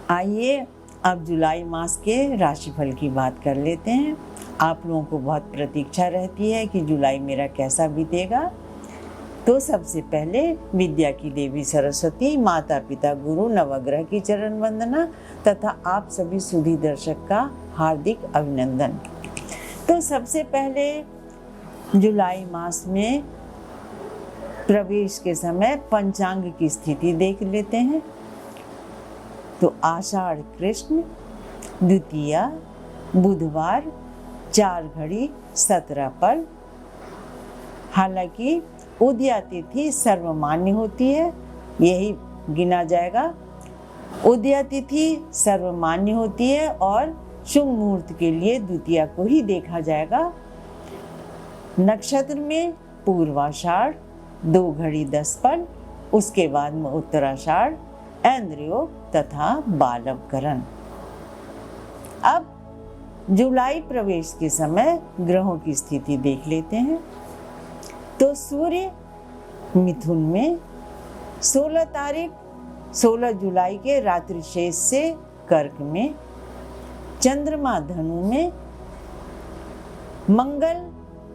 आइए अब जुलाई मास के राशिफल की बात कर लेते हैं। आप लोगों को बहुत प्रतीक्षा रहती है कि जुलाई मेरा कैसा बीतेगा। तो सबसे पहले विद्या की देवी सरस्वती, माता पिता गुरु नवग्रह की चरण वंदना तथा आप सभी सुधी दर्शक का हार्दिक अभिनंदन। तो सबसे पहले जुलाई मास में प्रवेश के समय पंचांग की स्थिति देख लेते हैं। तो आषाढ़ कृष्ण द्वितीया बुधवार 4:17 पर। हालांकि उदया तिथि सर्वमान्य होती है, यही गिना जाएगा। उदया तिथि सर्वमान्य होती है और शुभ मुहूर्त के लिए द्वितीया को ही देखा जाएगा। नक्षत्र में पूर्वाषाढ़ 2:10 पर, उसके बाद में उत्तराषाढ़, ऐन्द्रयोग तथा बालवकरण। अब जुलाई प्रवेश के समय ग्रहों की स्थिति देख लेते हैं। तो सूर्य मिथुन में 16 जुलाई के रात्रि शेष से कर्क में, चंद्रमा धनु में, मंगल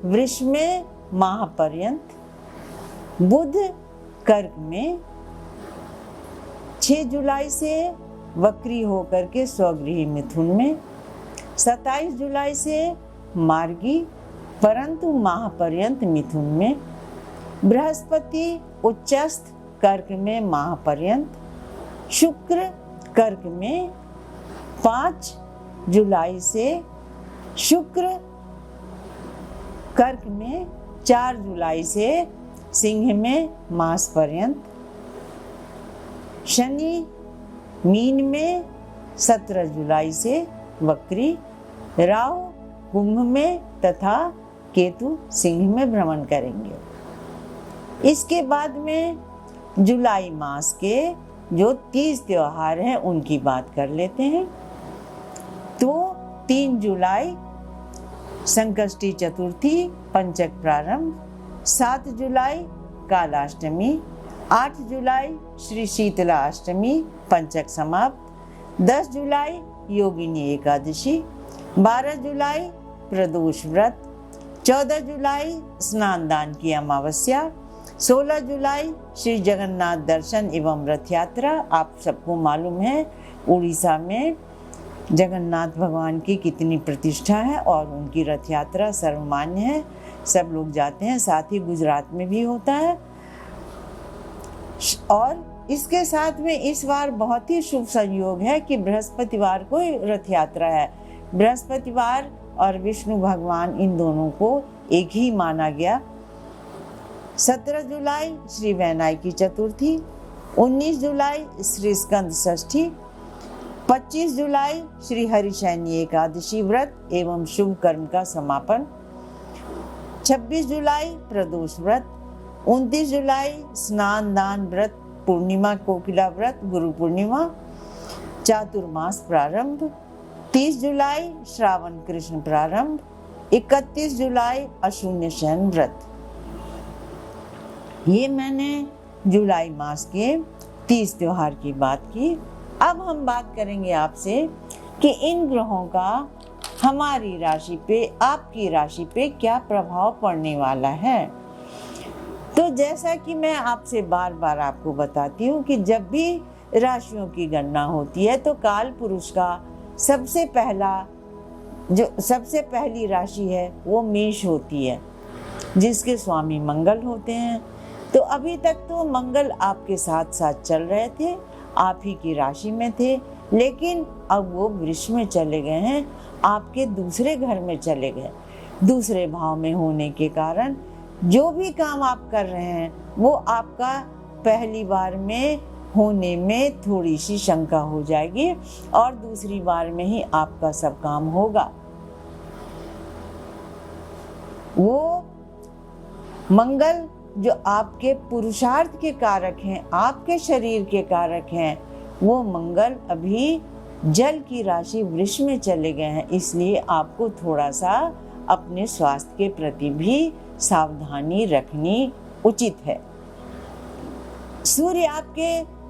वृष में माह पर्यंत, बुध कर्क में 6 जुलाई से वक्री होकर के स्वगृही मिथुन में, 27 जुलाई से मार्गी परंतु माह पर्यंत मिथुन में, बृहस्पति उच्चस्थ कर्क में माह पर्यंत, शुक्र कर्क में 5 जुलाई से, शुक्र कर्क में 4 जुलाई से सिंह में मास पर्यंत, शनि मीन में 17 जुलाई से वक्री, राहु कुंभ में तथा केतु सिंह में भ्रमण करेंगे। इसके बाद में जुलाई मास के जो 30 त्योहार हैं उनकी बात कर लेते हैं। तो 3 जुलाई संकष्टी चतुर्थी पंचक प्रारंभ, 7 जुलाई कालाष्टमी, 8 जुलाई श्री शीतला अष्टमी पंचक समाप्त, 10 जुलाई योगिनी एकादशी, 12 जुलाई प्रदोष व्रत, 14 जुलाई स्नान दान की अमावस्या, 16 जुलाई श्री जगन्नाथ दर्शन एवं रथ यात्रा। आप सबको मालूम है उड़ीसा में जगन्नाथ भगवान की कितनी प्रतिष्ठा है और उनकी रथ यात्रा सर्वमान्य है, सब लोग जाते हैं। साथ ही गुजरात में भी होता है। और इसके साथ में इस बार बहुत ही शुभ संयोग है कि बृहस्पतिवार को रथ यात्रा है। बृहस्पतिवार और विष्णु भगवान इन दोनों को एक ही माना गया। 17 जुलाई श्री वैनायकी चतुर्थी, 19 जुलाई श्री स्कंद षष्ठी, 25 जुलाई श्री हरिशयनी एकादशी व्रत एवं शुभ कर्म का समापन, 26 जुलाई प्रदोष व्रत, 29 जुलाई स्नान दान व्रत पूर्णिमा कोकिला व्रत गुरु पूर्णिमा, चातुर्मास प्रारंभ, 30 जुलाई श्रावण कृष्ण प्रारंभ, 31 जुलाई अशून्य शयन व्रत। ये मैंने जुलाई मास के 30 त्योहार की बात की। अब हम बात करेंगे आपसे कि इन ग्रहों का हमारी राशि पे, आपकी राशि पे क्या प्रभाव पड़ने वाला है। तो जैसा कि मैं आपसे बार बार आपको बताती हूँ कि जब भी राशियों की गणना होती है तो काल पुरुष का सबसे पहली राशि है वो मेष होती है, जिसके स्वामी मंगल होते हैं। तो अभी तक तो मंगल आपके साथ साथ चल रहे थे, आप ही की राशि में थे, लेकिन अब वो वृष में चले गए हैं, आपके दूसरे घर में चले गए। दूसरे भाव में होने के कारण जो भी काम आप कर रहे हैं वो आपका पहली बार में होने में थोड़ी सी शंका हो जाएगी और दूसरी बार में ही आपका सब काम होगा। वो मंगल जो आपके पुरुषार्थ के कारक हैं, आपके शरीर के कारक हैं, वो मंगल अभी जल की राशि वृष में चले गए हैं। इसलिए आपको थोड़ा सा अपने स्वास्थ्य के प्रति भी सावधानी रखनी उचित है। सूर्य आपके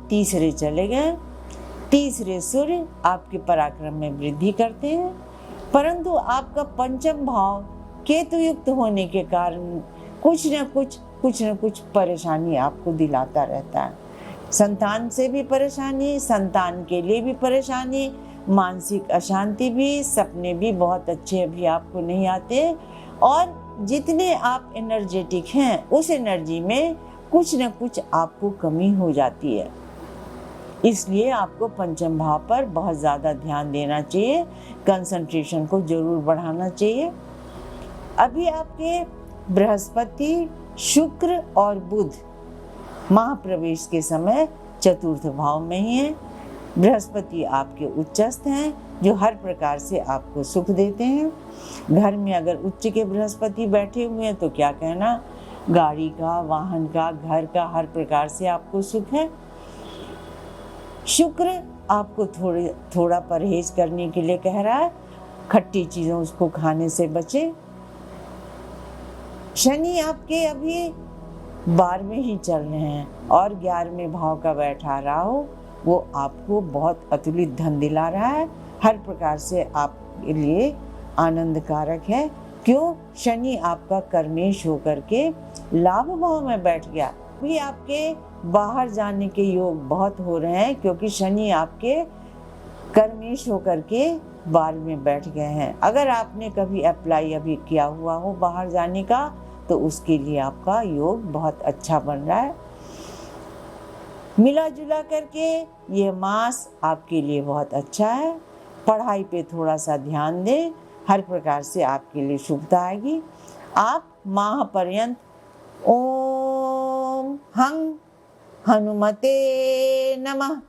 तीसरे चले गए। तीसरे सूर्य आपके पराक्रम में वृद्धि करते हैं, परंतु आपका पंचम भाव केतु युक्त होने के कारण कुछ न कुछ परेशानी आपको दिलाता रहता है। संतान से भी परेशानी, संतान के लिए भी परेशानी, मानसिक अशांति भी, सपने भी बहुत अच्छे अभी आपको नहीं आते, और जितने आप एनर्जेटिक हैं उस एनर्जी में कुछ न कुछ आपको कमी हो जाती है। इसलिए आपको पंचम भाव पर बहुत ज़्यादा ध्यान देना चाहिए, कंसंट्रेशन को जरूर बढ़ाना चाहिए। अभी आपके बृहस्पति, शुक्र और बुध महाप्रवेश के समय चतुर्थ भाव में ही है। बृहस्पति आपके उच्चस्थ हैं जो हर प्रकार से आपको सुख देते हैं। घर में अगर उच्च के बृहस्पति बैठे हुए हैं तो क्या कहना, गाड़ी का, वाहन का, घर का, हर प्रकार से आपको सुख है। शुक्र आपको थोड़ा परहेज करने के लिए कह रहा है, खट्टी चीज़ों उसको खाने से बचे। शनि आपके अभी 12वें ही चल रहे हैं और 11वें भाव का बैठा राहु, वो आपको बहुत अतुलित धन दिला रहा है, हर प्रकार से आपके लिए आनंद कारक है। क्यों? शनि आपका कर्मेश होकर के लाभ भाव में बैठ गया। भी आपके बाहर जाने के योग बहुत हो रहे हैं क्योंकि शनि आपके कर्मेश होकर के 12 में बैठ गए हैं। अगर आपने कभी अप्लाई अभी किया हुआ हो बाहर जाने का तो उसके लिए आपका योग बहुत अच्छा बन रहा है। मिला जुला करके ये मास आपके लिए बहुत अच्छा है। पढ़ाई पे थोड़ा सा ध्यान दें, हर प्रकार से आपके लिए शुभता आएगी। आप माह पर्यंत ओम हं हनुमते नमः।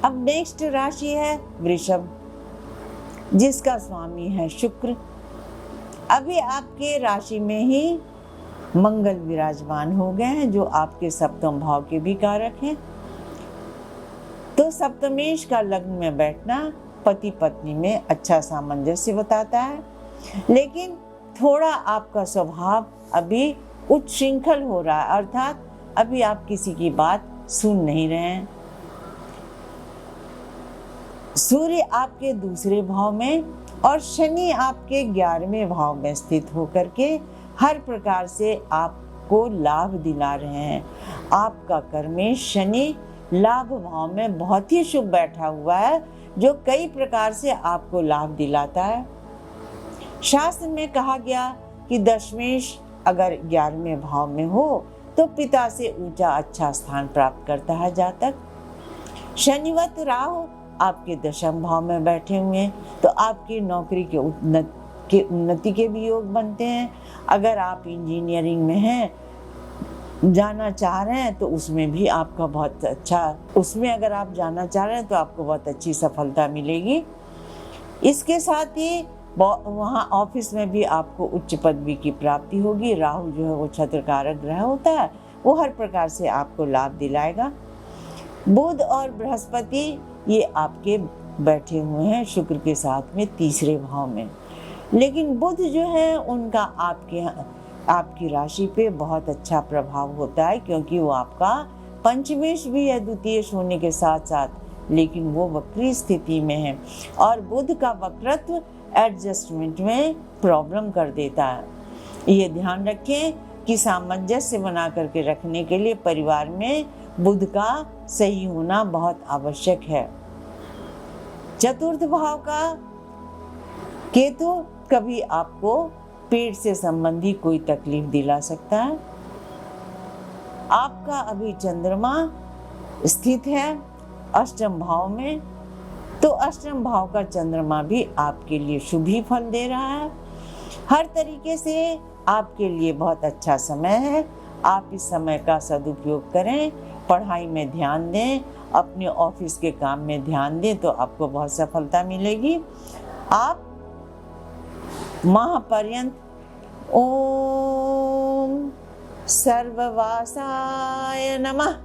अब नेक्स्ट राशि है वृषभ, जिसका स्वामी है शुक्र। अभी आपके राशि में ही मंगल विराजमान हो गए हैं जो आपके सप्तम भाव के भी कारक हैं। तो सप्तमेश का लग्न में बैठना पति पत्नी में अच्छा सामंजस्य बताता है, लेकिन थोड़ा आपका स्वभाव अभी उच्छृंखल हो रहा है, अर्थात अभी आप किसी की बात सुन नहीं रहे हैं। सूर्य आपके दूसरे भाव में और शनि आपके 11वें भाव में स्थित होकर के हर प्रकार से आपको लाभ दिला रहे हैं। आपका कर्मेश शनि लाभ भाव में बहुत ही शुभ बैठा हुआ है जो कई प्रकार से आपको लाभ दिलाता है। शास्त्र में कहा गया कि दशमेश अगर 11वें भाव में हो तो पिता से ऊंचा अच्छा स्थान प्राप्त करता है जातक। शनिवत राहु आपके दशम भाव में बैठे हुए हैं तो आपकी नौकरी के उन्नति के भी योग बनते हैं। अगर आप इंजीनियरिंग में हैं, जाना चाह रहे हैं तो उसमें भी आपका बहुत अच्छा, उसमें अगर आप जाना चाह रहे हैं तो आपको बहुत अच्छी सफलता मिलेगी। इसके साथ ही वहाँ ऑफिस में भी आपको उच्च पदवी की प्राप्ति होगी। राहु जो है वो छत्रकारक ग्रह होता है, वो हर प्रकार से आपको लाभ दिलाएगा। बुध और बृहस्पति ये आपके बैठे हुए हैं शुक्र के साथ में तीसरे भाव में, लेकिन बुध जो है उनका आपकी राशि पे बहुत अच्छा प्रभाव होता है क्योंकि वो आपका पंचमेश भी है द्वितीयेश होने के साथ साथ, लेकिन वो वक्री स्थिति में है और बुध का वक्रत्व एडजस्टमेंट में प्रॉब्लम कर देता है। ये ध्यान रखें कि सामंजस्य बना करके रखने के लिए परिवार में बुध का सही होना बहुत आवश्यक है। चतुर्थ भाव का केतु कभी आपको पेट से संबंधी कोई तकलीफ दिला सकता है। आपका अभी चंद्रमा स्थित है अष्टम भाव में, तो अष्टम भाव का चंद्रमा भी आपके लिए शुभ ही फल दे रहा है। हर तरीके से आपके लिए बहुत अच्छा समय है। आप इस समय का सदुपयोग करें, पढ़ाई में ध्यान दें, अपने ऑफिस के काम में ध्यान दें तो आपको बहुत सफलता मिलेगी। आप माह पर्यंत ओम सर्ववासाय नमः।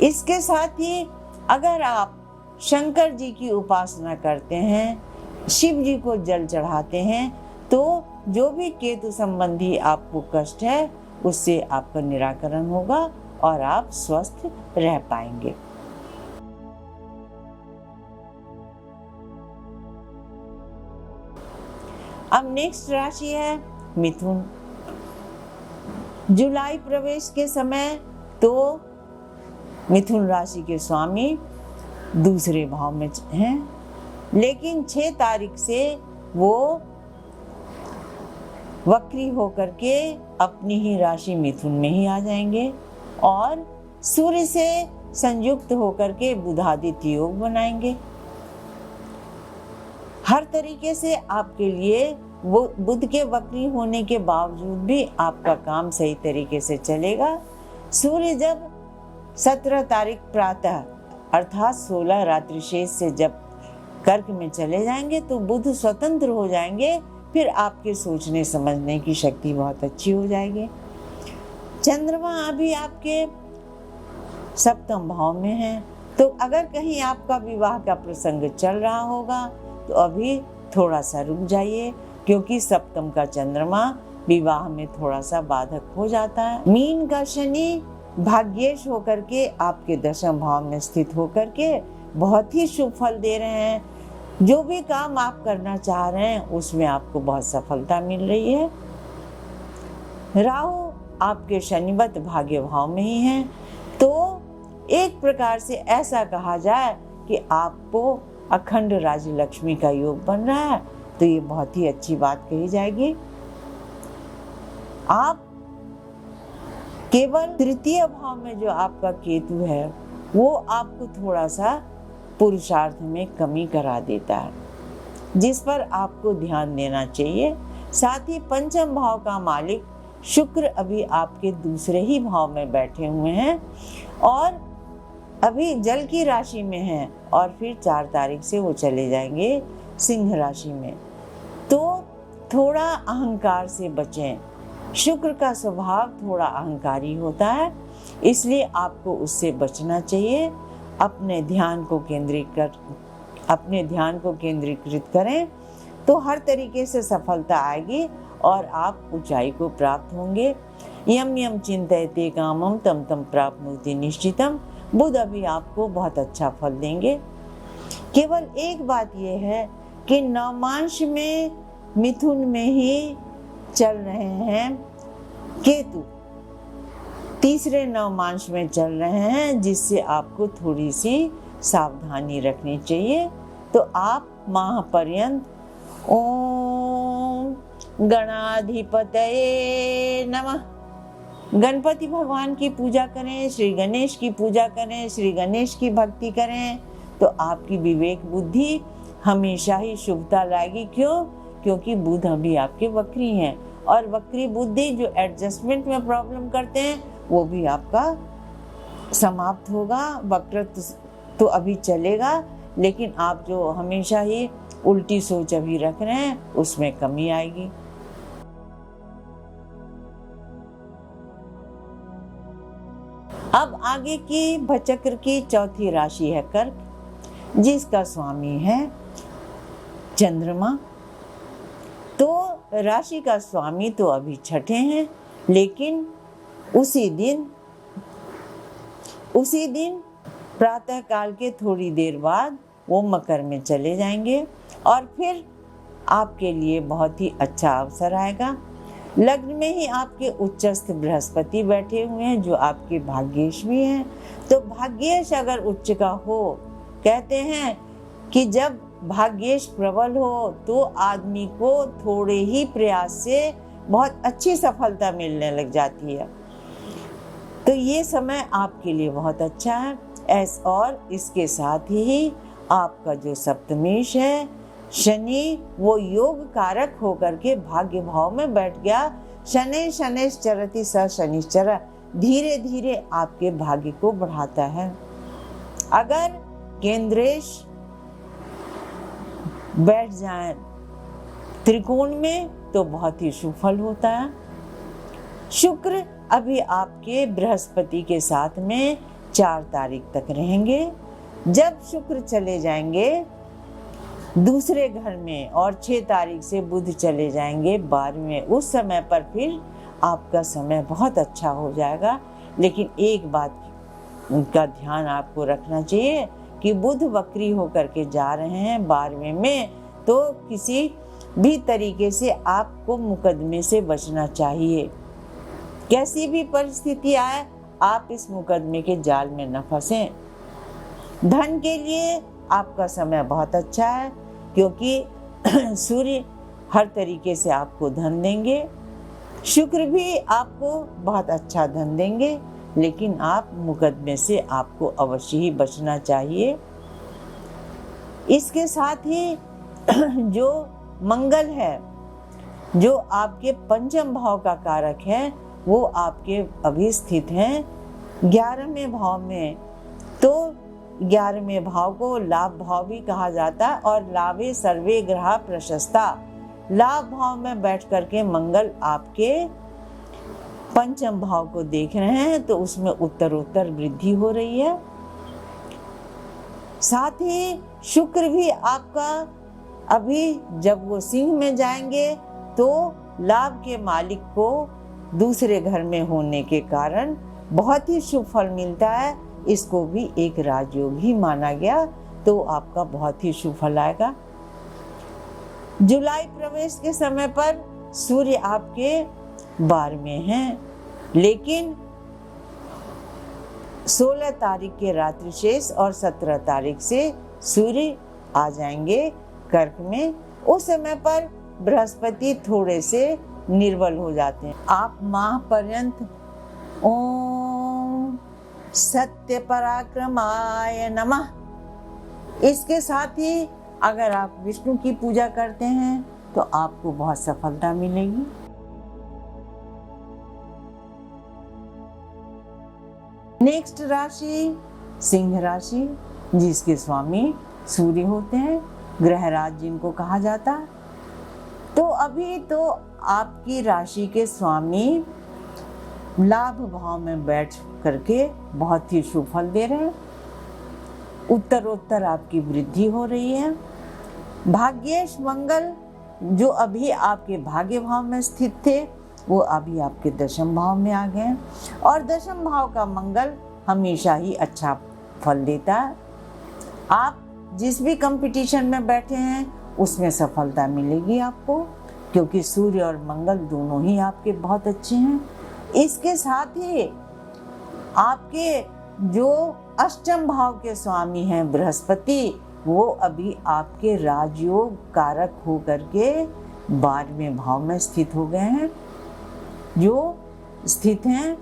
इसके साथ ही अगर आप शंकर जी की उपासना करते हैं, शिव जी को जल चढ़ाते हैं तो जो भी केतु संबंधी आपको कष्ट है उससे आपका निराकरण होगा और आप स्वस्थ रह पाएंगे। अब नेक्स्ट राशि है मिथुन। जुलाई प्रवेश के समय तो मिथुन राशि के स्वामी दूसरे भाव में हैं, लेकिन 6 तारीख से वो वक्री होकर के अपनी ही राशि मिथुन में ही आ जाएंगे और सूर्य से संयुक्त होकर के बुधादित्य योग बनाएंगे। हर तरीके से आपके लिए वो बुध के वक्री होने के बावजूद भी आपका काम सही तरीके से चलेगा। सूर्य जब 17 तारीख प्रातः अर्थात 16 रात्रि शेष से जब कर्क में चले जाएंगे तो बुध स्वतंत्र हो जाएंगे, फिर आपके सोचने समझने की शक्ति बहुत अच्छी हो जाएगी। चंद्रमा अभी आपके सप्तम भाव में है, तो अगर कहीं आपका विवाह का प्रसंग चल रहा होगा तो अभी थोड़ा सा रुक जाइए, क्योंकि सप्तम का चंद्रमा विवाह में थोड़ा सा बाधक हो जाता है। मीन का शनि भाग्येश होकर के आपके दशम भाव में स्थित होकर के बहुत ही शुभ फल दे रहे हैं। जो भी काम आप करना चाह रहे हैं उसमें आपको बहुत सफलता मिल रही है। राहु आपके शनिवत भाग्य भाव में ही है, तो एक प्रकार से ऐसा कहा जाए कि आपको अखंड राज्य लक्ष्मी का योग बन रहा है, तो ये बहुत ही अच्छी बात कही जाएगी। आप केवल तृतीय भाव में जो आपका केतु है वो आपको थोड़ा सा पुरुषार्थ में कमी करा देता है, जिस पर आपको ध्यान देना चाहिए। साथ ही पंचम भाव का मालिक शुक्र अभी आपके दूसरे ही भाव में बैठे हुए हैं और अभी जल की राशि में हैं और फिर 4 तारीख से वो चले जाएंगे सिंह राशि में। तो थोड़ा अहंकार से बचें। शुक्र का स्वभाव थोड़ा अहंकारी होता है, इसलिए आपको उससे बचना चाहिए। अपने ध्यान को केंद्रीकृत करें तो हर तरीके से सफलता आएगी और आप ऊंचाई को प्राप्त होंगे। यम यम चिंतयते कामम तम तम प्राप्नोति निश्चितम। बुध अभी आपको बहुत अच्छा फल देंगे। केवल एक बात यह है कि नवमांश में मिथुन में ही चल रहे हैं केतु, तीसरे नवमांश में चल रहे हैं, जिससे आपको थोड़ी सी सावधानी रखनी चाहिए। तो आप माह पर्यंत ओम गणाधिपतये नमः, गणपति भगवान की पूजा करें, श्री गणेश की पूजा करें, श्री गणेश की भक्ति करें, तो आपकी विवेक बुद्धि हमेशा ही शुभता लाएगी। क्यों? क्योंकि बुध अभी आपके वक्री हैं और वक्री बुद्धि जो एडजस्टमेंट में प्रॉब्लम करते हैं वो भी आपका समाप्त होगा। वक्रत्व तो अभी चलेगा, लेकिन आप जो हमेशा ही उल्टी सोच अभी रख रहे हैं उसमें कमी आएगी। अब आगे की भचक्र की चौथी राशि है कर्क, जिसका स्वामी है चंद्रमा। तो राशि का स्वामी तो अभी छठे हैं, लेकिन उसी दिन प्रातः काल के थोड़ी देर बाद वो मकर में चले जाएंगे और फिर आपके लिए बहुत ही अच्छा अवसर आएगा। लग्न में ही आपके उच्चस्थ बृहस्पति बैठे हुए हैं जो आपके भाग्येश भी हैं। तो भाग्येश अगर उच्च का हो, कहते हैं कि जब भाग्येश प्रबल हो तो आदमी को थोड़े ही प्रयास से बहुत अच्छी सफलता मिलने लग जाती है। तो ये समय आपके लिए बहुत अच्छा है। और इसके साथ ही आपका जो सप्तमेश है शनि, वो योग कारक होकर के भाग्य भाव में बैठ गया। शनै शनैश्च चरति स शनिश्चर, धीरे धीरे आपके भाग्य को बढ़ाता है। अगर केंद्रेश बैठ जाए त्रिकोण में तो बहुत ही शुभ फल होता है। शुक्र अभी आपके बृहस्पति के साथ में 4 तारीख तक रहेंगे। जब शुक्र चले जाएंगे दूसरे घर में, और 6 तारीख से बुध चले जाएंगे 12वें। उस समय पर फिर आपका समय बहुत अच्छा हो जाएगा। लेकिन एक बात का ध्यान आपको रखना चाहिए कि बुध वक्री होकर के जा रहे हैं 12वें में, तो किसी भी तरीके से आपको मुकदमे से बचना चाहिए। कैसी भी परिस्थिति आए, आप इस मुकदमे के जाल में न फंसें। धन के लिए आपका समय बहुत अच्छा है, क्योंकि सूर्य हर तरीके से आपको धन देंगे। शुक्र भी आपको बहुत अच्छा धन देंगे, लेकिन आप मुकदमे से आपको अवश्य ही बचना चाहिए। इसके साथ ही जो मंगल है, जो आपके पंचम भाव का कारक है, वो आपके अभी स्थित हैं 11वें भाव में। तो 11वें भाव को लाभ भाव भी कहा जाता है, और लाभे सर्वे ग्रह प्रशस्ता। लाभ भाव में बैठ करके मंगल आपके पंचम भाव को देख रहे हैं, तो उसमें उत्तरोत्तर वृद्धि हो रही है। साथ ही शुक्र भी आपका अभी जब वो सिंह में जाएंगे, तो लाभ के मालिक को दूसरे घर में होने के कारण बहुत ही शुभ फल मिलता है। इसको भी एक राजयोग ही माना गया, तो आपका बहुत ही शुभ फल आएगा। जुलाई प्रवेश के समय पर सूर्य आपके 12वें हैं, लेकिन 16 तारीख के रात्रि शेष और 17 तारीख से सूर्य आ जाएंगे कर्क में। उस समय पर बृहस्पति थोड़े से निर्बल हो जाते हैं। आप माह पर्यंत ओम सत्य पराक्रमाय नमः, इसके साथ ही अगर आप विष्णु की पूजा करते हैं तो आपको बहुत सफलता मिलेगी। नेक्स्ट राशि सिंह राशि, जिसके स्वामी सूर्य होते हैं, ग्रहराज जिनको कहा जाता है। तो अभी तो आपकी राशि के स्वामी लाभ भाव में बैठ करके बहुत ही शुभ फल दे रहे हैं। उत्तरोत्तर आपकी वृद्धि हो रही है। भाग्येश मंगल जो अभी आपके भाग्य भाव में स्थित थे, वो अभी आपके दशम भाव में आ गए, और दशम भाव का मंगल हमेशा ही अच्छा फल देता है। आप जिस भी कंपटीशन में बैठे हैं उसमें सफलता मिलेगी आपको, क्योंकि सूर्य और मंगल दोनों ही आपके बहुत अच्छे हैं। इसके साथ ही आपके जो अष्टम भाव के स्वामी हैं बृहस्पति, वो अभी आपके राजयोग कारक होकर के 12वें भाव में स्थित हो गए हैं, जो स्थित हैं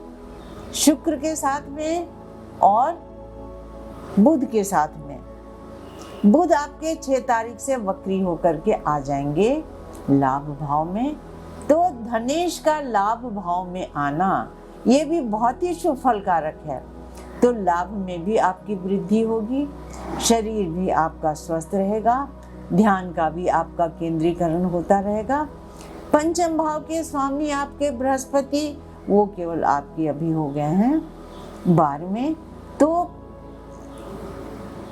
शुक्र के साथ में और बुध के साथ में। बुध आपके 6 तारीख से वक्री होकर के आ जाएंगे लाभ भाव में। तो धनेश का लाभ भाव में आना ये भी बहुत ही शुभ फल कारक है। तो लाभ में भी आपकी वृद्धि होगी, शरीर भी आपका स्वस्थ रहेगा, ध्यान का भी आपका केंद्रीकरण होता रहेगा। पंचम भाव के स्वामी आपके बृहस्पति, वो केवल आपके अभी हो गए हैं 12वें। तो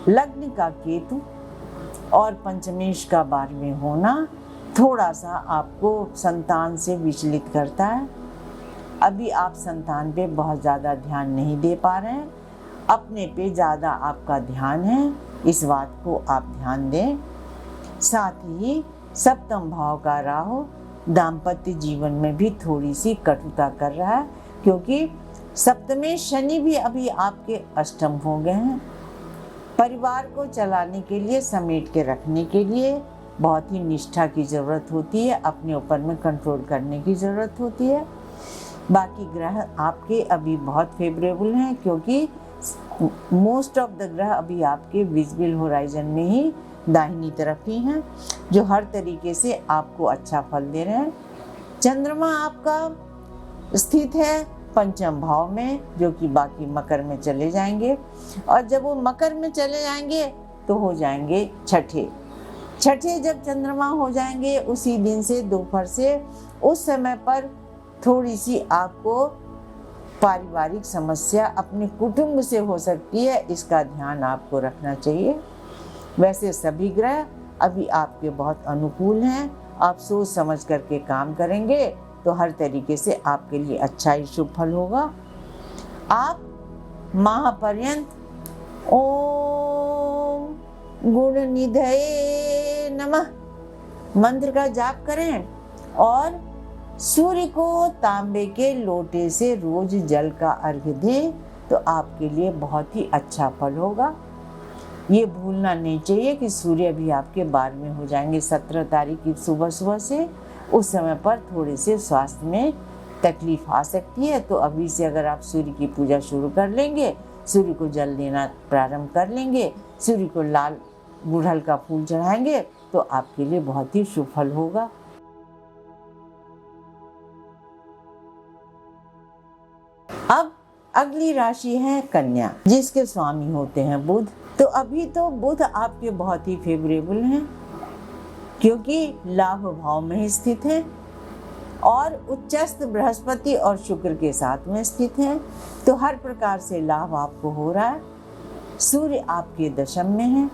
लग्न का केतु और पंचमेश का 12वें होना थोड़ा सा आपको संतान से विचलित करता है। अभी आप संतान पे बहुत ज़्यादा ध्यान नहीं दे पा रहे हैं, अपने पे ज़्यादा आपका ध्यान है, इस बात को आप ध्यान दें। साथ ही सप्तम भाव का राहु दाम्पत्य जीवन में भी थोड़ी सी कटुता कर रहा है, क्योंकि सप्तमें शनि भी अभी आपके अष्टम हो गए हैं। परिवार को चलाने के लिए, समेट के रखने के लिए बहुत ही निष्ठा की ज़रूरत होती है, अपने ऊपर में कंट्रोल करने की ज़रूरत होती है। बाकी ग्रह आपके अभी बहुत फेवरेबल हैं, क्योंकि मोस्ट ऑफ द ग्रह अभी आपके विजिबल होराइजन में ही दाहिनी तरफ ही हैं, जो हर तरीके से आपको अच्छा फल दे रहे हैं। चंद्रमा आपका स्थित है पंचम भाव में, जो कि बाकी मकर में चले जाएंगे, और जब वो मकर में चले जाएंगे तो हो जाएंगे छठे। जब चंद्रमा हो जाएंगे उसी दिन से दोपहर से, उस समय पर थोड़ी सी आपको पारिवारिक समस्या अपने कुटुंब से हो सकती है, इसका ध्यान आपको रखना चाहिए। वैसे सभी ग्रह अभी आपके बहुत अनुकूल हैं। आप सोच समझ करके काम करेंगे तो हर तरीके से आपके लिए अच्छा ही शुभ फल होगा। आप माह पर्यंत ओम गुण निधये नमः मंत्र का जाप करें और सूर्य को तांबे के लोटे से रोज जल का अर्घ्य दें तो आपके लिए बहुत ही अच्छा फल होगा। ये भूलना नहीं चाहिए कि सूर्य भी आपके 12वें हो जाएंगे 17 तारीख की सुबह सुबह से। उस समय पर थोड़े से स्वास्थ्य में तकलीफ आ सकती है, तो अभी से अगर आप सूर्य की पूजा शुरू कर लेंगे, सूर्य को जल देना प्रारंभ कर लेंगे, सूर्य को लाल गुड़हल का फूल चढ़ाएंगे तो आपके लिए बहुत ही शुभ फल होगा। अब अगली राशि है कन्या, जिसके स्वामी होते हैं बुध। तो अभी तो बुध आपके बहुत ही फेवरेबल हैं, क्योंकि लाभ भाव में स्थित है और उच्चस्थ बृहस्पति और शुक्र के साथ में स्थित है, तो हर प्रकार से लाभ आपको हो रहा है। सूर्य आपके दशम में है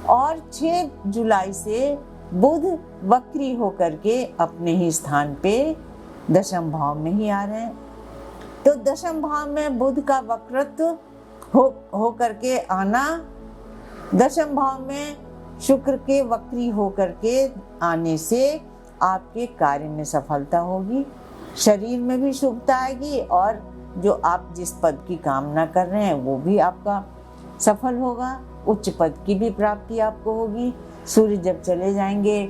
और 6 जुलाई से बुध वक्री होकर के अपने ही स्थान पे दशम भाव में ही आ रहे हैं। तो दशम भाव में बुध का वक्रत्व हो करके आना, दशम भाव में शुक्र के वक्री होकर के आने से आपके कार्य में सफलता होगी, शरीर में भी शुभता आएगी और जो आप जिस पद की कामना कर रहे हैं वो भी आपका सफल होगा। उच्च पद की भी प्राप्ति आपको होगी। सूर्य जब चले जाएंगे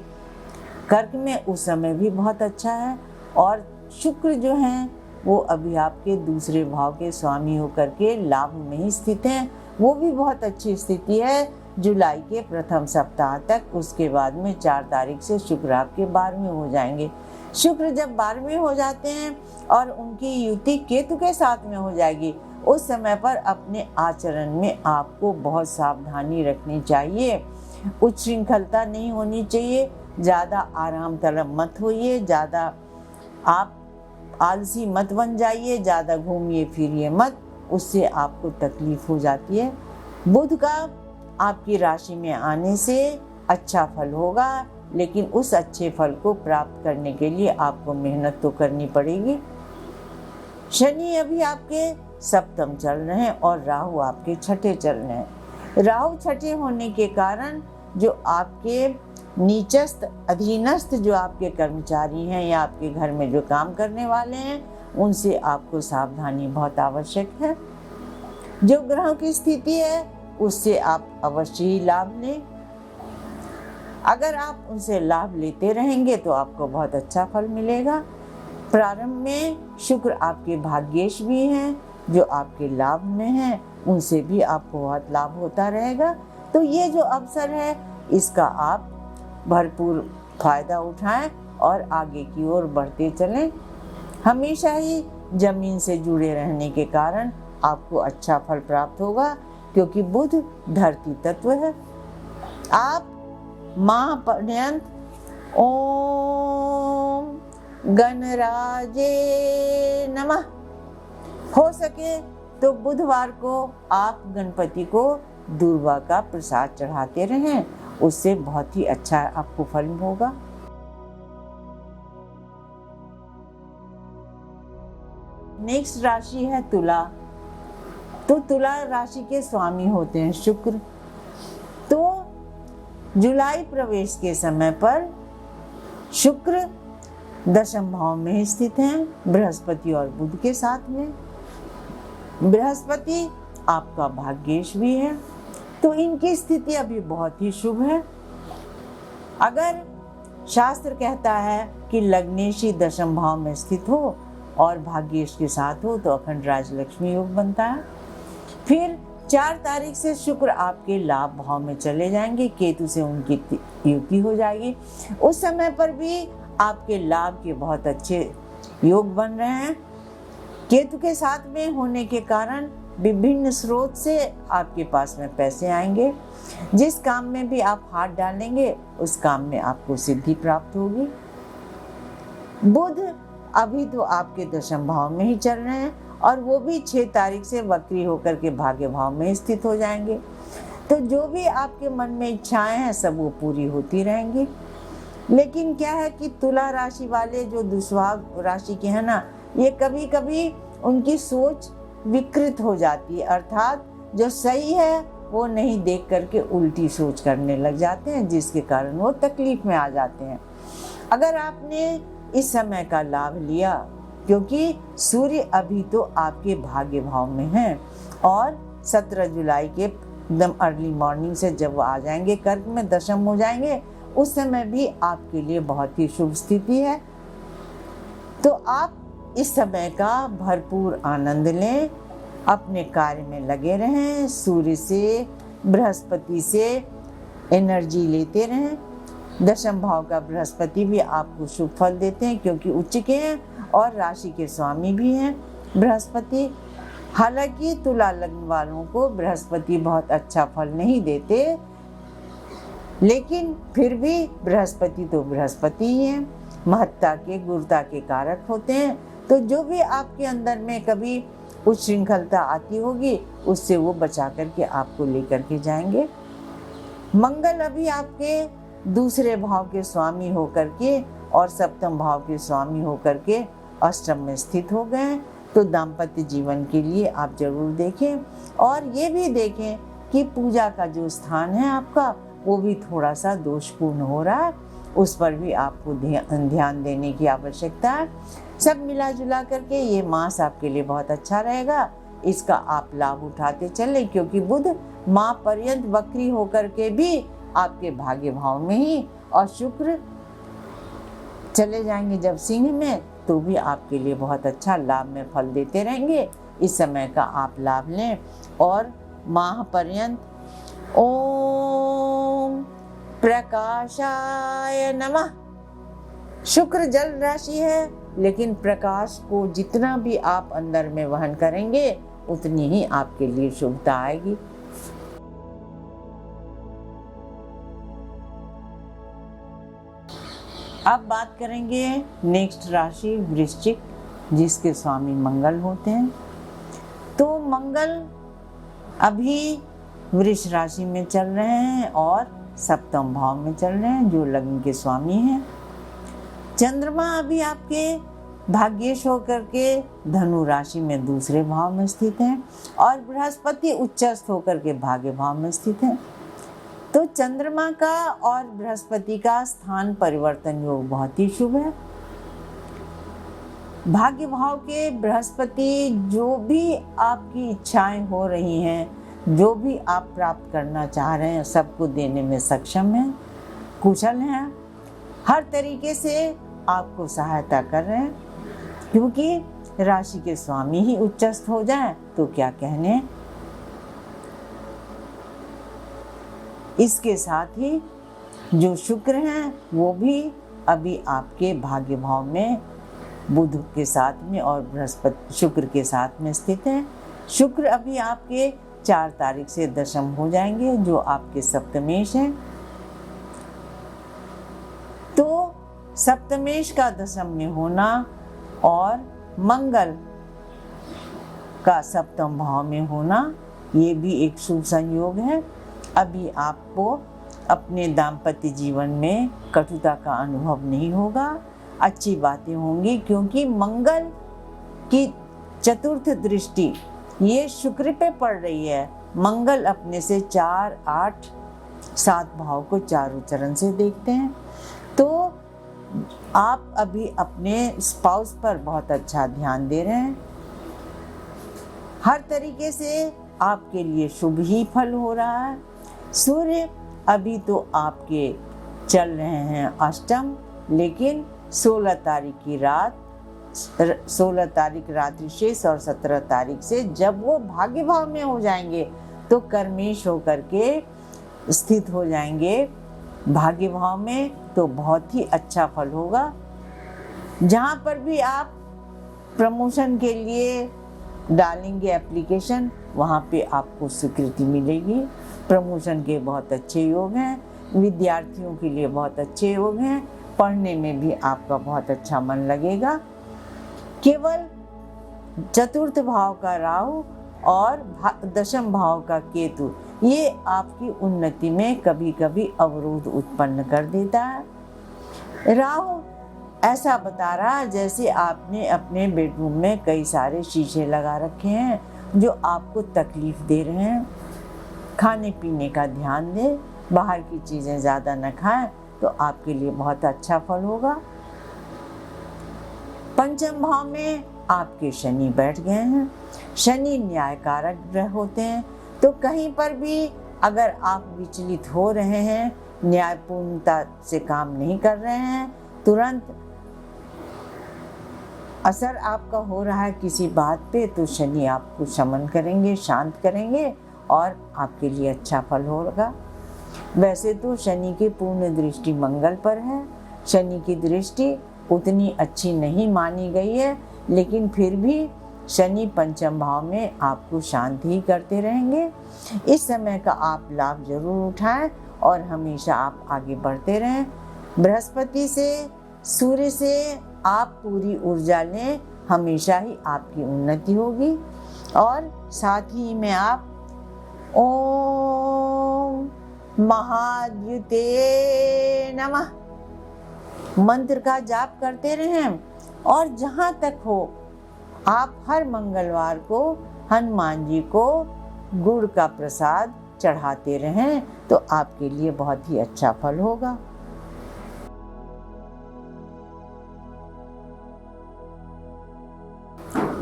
कर्क में उस समय भी बहुत अच्छा है और शुक्र जो हैं वो अभी आपके दूसरे भाव के स्वामी होकर के लाभ में ही स्थित हैं। वो भी बहुत अच्छी स्थिति है जुलाई के प्रथम सप्ताह तक। उसके बाद में 4 तारीख से शुक्र आपके 12वें हो जाएंगे। शुक्र जब 12वें हो जाते हैं और उनकी युति केतु के साथ में हो जाएगी, उस समय पर अपने आचरण में आपको बहुत सावधानी रखनी चाहिए। उच्छृंखलता नहीं होनी चाहिए, ज़्यादा आराम तलब मत होइए, ज़्यादा आप आलसी मत बन जाइए, ज़्यादा घूमिए फिरिए मत, उससे आपको तकलीफ हो जाती है। बुध का आपकी राशि में आने से अच्छा फल होगा, लेकिन उस अच्छे फल को प्राप्त करने के लिए आपको मेहनत तो करनी पड़ेगी। शनि अभी आपके सप्तम चल रहे हैं और राहु आपके छठे चल रहे हैं। राहु छठे होने के कारण जो आपके नीचस्थ अधीनस्थ जो आपके कर्मचारी हैं या आपके घर में जो काम करने वाले हैं, उनसे आपको सावधानी बहुत आवश्यक है। जो ग्रहों की स्थिति है उससे आप अवश्य ही लाभ लें। अगर आप उनसे लाभ लेते रहेंगे तो आपको बहुत अच्छा फल मिलेगा। प्रारंभ में शुक्र आपके भाग्येश भी हैं, जो आपके लाभ में हैं, उनसे भी आपको बहुत लाभ होता रहेगा। तो ये जो अवसर है इसका आप भरपूर फायदा उठाएं और आगे की ओर बढ़ते चलें। हमेशा ही जमीन से जुड़े रहने के कारण आपको अच्छा फल प्राप्त होगा, क्योंकि बुध धरती तत्व है। आप माह पर्यंत ओम गणराजे नमः हो सके तो बुधवार को आप गणपति को दूर्वा का प्रसाद चढ़ाते रहें, उससे बहुत ही अच्छा आपको फल होगा। नेक्स्ट राशि है तुला। तो तुला राशि के स्वामी होते हैं शुक्र। तो जुलाई प्रवेश के समय पर शुक्र दशम भाव में स्थित हैं बृहस्पति और बुध के साथ में। बृहस्पति आपका भाग्येश भी है, तो इनकी स्थिति अभी बहुत ही शुभ है। अगर शास्त्र कहता है कि लग्नेशी दशम भाव में स्थित हो और भाग्येश के साथ हो तो अखंड राजलक्ष्मी योग बनता है। फिर 4 तारीख से शुक्र आपके लाभ भाव में चले जाएंगे, केतु से उनकी युति हो जाएगी। उस समय पर भी आपके लाभ के बहुत अच्छे योग बन रहे हैं। केतु के साथ में होने के कारण विभिन्न स्रोत से आपके पास में पैसे आएंगे। जिस काम में भी आप हाथ डालेंगे उस काम में आपको सिद्धि प्राप्त होगी। बुध अभी तो आपके दशम भाव में ही चल रहे हैं और वो भी 6 तारीख से वक्री होकर के भाग्य भाव में स्थित हो जाएंगे। तो जो भी आपके मन में इच्छाएं हैं सब वो पूरी होती रहेंगी। लेकिन क्या है कि तुला राशि वाले जो दुस्वाग राशि के हैं ना, ये कभी कभी उनकी सोच विकृत हो जाती है, अर्थात जो सही है वो नहीं देख करके उल्टी सोच करने लग जाते हैं, जिसके कारण वो तकलीफ में आ जाते हैं। अगर आपने इस समय का लाभ लिया, क्योंकि सूर्य अभी तो आपके भाग्य भाव में है और 17 जुलाई के एकदम अर्ली मॉर्निंग से जब वो आ जाएंगे कर्क में, दशम हो जाएंगे, उस समय भी आपके लिए बहुत ही शुभ स्थिति है। तो आप इस समय का भरपूर आनंद लें, अपने कार्य में लगे रहें, सूर्य से, बृहस्पति से एनर्जी लेते रहें। दशम भाव का बृहस्पति भी आपको शुभ फल देते हैं, क्योंकि उच्च के हैं और राशि के स्वामी भी हैं बृहस्पति। हालांकि तुला लग्न वालों को बृहस्पति बहुत अच्छा फल नहीं देते, लेकिन फिर भी बृहस्पति तो बृहस्पति ही है, महत्ता के, गुरुता के कारक होते हैं। तो जो भी आपके अंदर में कभी उच्छृंखलता आती होगी, उससे वो बचा करके आपको लेकर के जाएंगे। मंगल अभी आपके दूसरे भाव के स्वामी होकर के और सप्तम भाव के स्वामी होकर के अष्टम में स्थित हो गए हैं। तो दाम्पत्य जीवन के लिए आप जरूर देखें, और ये भी देखें कि पूजा का जो स्थान है आपका वो भी थोड़ा सा दोषपूर्ण हो रहा है, उस पर भी आपको ध्यान देने की आवश्यकता है। सब मिला जुला करके ये मास आपके लिए बहुत अच्छा रहेगा, इसका आप लाभ उठाते चले, क्योंकि बुध माह पर्यंत वक्री होकर के भी आपके भाग्य भाव में ही, और शुक्र चले जाएंगे जब सिंह में, तो भी आपके लिए बहुत अच्छा लाभ में फल देते रहेंगे। इस समय का आप लाभ लें और माह पर्यंत ओम प्रकाशाय नमः। शुक्र जल राशि है, लेकिन प्रकाश को जितना भी आप अंदर में वहन करेंगे उतनी ही आपके लिए शुभता आएगी। अब बात करेंगे नेक्स्ट राशि वृश्चिक, जिसके स्वामी मंगल होते हैं। तो मंगल अभी वृष राशि में चल रहे हैं और सप्तम भाव में चल रहे हैं, जो लग्न के स्वामी हैं। चंद्रमा अभी आपके भाग्येश होकर के धनु राशि में दूसरे भाव में स्थित हैं, और बृहस्पति उच्चस्थ होकर के भाग्य भाव में स्थित है। तो चंद्रमा का और बृहस्पति का स्थान परिवर्तन योग बहुत ही शुभ है। भाग्य भाव के बृहस्पति जो भी आपकी इच्छाएं हो रही हैं, जो भी आप प्राप्त करना चाह रहे हैं, सबको देने में सक्षम है, कुशल हैं, हर तरीके से आपको सहायता कर रहे हैं। क्योंकि राशि के स्वामी ही उच्चस्थ हो जाएं तो क्या कहने। इसके साथ ही जो शुक्र हैं वो भी अभी आपके भाग्य भाव में बुध के साथ में और बृहस्पति शुक्र के साथ में स्थित हैं। शुक्र अभी आपके 4 तारीख से दशम हो जाएंगे, जो आपके सप्तमेश हैं। तो सप्तमेश का दशम में होना और मंगल का सप्तम भाव में होना, ये भी एक शुभ संयोग है। अभी आपको अपने दाम्पत्य जीवन में कटुता का अनुभव नहीं होगा, अच्छी बातें होंगी, क्योंकि मंगल की चतुर्थ दृष्टि ये शुक्र पे पड़ रही है। मंगल अपने से 4, 8, 7 भाव को चारों चरण से देखते हैं। तो आप अभी अपने स्पाउस पर बहुत अच्छा ध्यान दे रहे हैं, हर तरीके से आपके लिए शुभ ही फल हो रहा है। सूर्य अभी तो आपके चल रहे हैं अष्टम, लेकिन 16 तारीख की रात, 16 तारीख रात्रि शेष और 17 तारीख से जब वो भाग्य भाव में हो जाएंगे तो कर्मेश होकर के स्थित हो जाएंगे भाग्य भाव में, तो बहुत ही अच्छा फल होगा। जहाँ पर भी आप प्रमोशन के लिए डालेंगे एप्लीकेशन, वहाँ पे आपको स्वीकृति मिलेगी। प्रमोशन के बहुत अच्छे योग हैं, विद्यार्थियों के लिए बहुत अच्छे योग हैं, पढ़ने में भी आपका बहुत अच्छा मन लगेगा। केवल चतुर्थ भाव का राहु और दशम भाव का केतु, ये आपकी उन्नति में कभी कभी अवरोध उत्पन्न कर देता है। राहु ऐसा बता रहा है जैसे आपने अपने बेडरूम में कई सारे शीशे लगा रखे हैं जो आपको तकलीफ दे रहे हैं। खाने पीने का ध्यान दें, बाहर की चीज़ें ज़्यादा न खाएं तो आपके लिए बहुत अच्छा फल होगा। पंचम भाव में आपके शनि बैठ गए हैं। शनि न्यायकारक ग्रह होते हैं, तो कहीं पर भी अगर आप विचलित हो रहे हैं, न्यायपूर्णता से काम नहीं कर रहे हैं, तुरंत असर आपका हो रहा है किसी बात पे, तो शनि आपको शमन करेंगे, शांत करेंगे और आपके लिए अच्छा फल होगा। वैसे तो शनि की पूर्ण दृष्टि मंगल पर है, शनि की दृष्टि उतनी अच्छी नहीं मानी गई है, लेकिन फिर भी शनि पंचम भाव में आपको शांति ही करते रहेंगे। इस समय का आप लाभ जरूर उठाएं और हमेशा आप आगे बढ़ते रहें। बृहस्पति से, सूर्य से आप पूरी ऊर्जा लें, हमेशा ही आपकी उन्नति होगी। और साथ ही में आप ओम महाद्युते नमः मंत्र का जाप करते रहें। और जहाँ तक हो आप हर मंगलवार को हनुमान जी को गुड़ का प्रसाद चढ़ाते रहें, तो आपके लिए बहुत ही अच्छा फल होगा।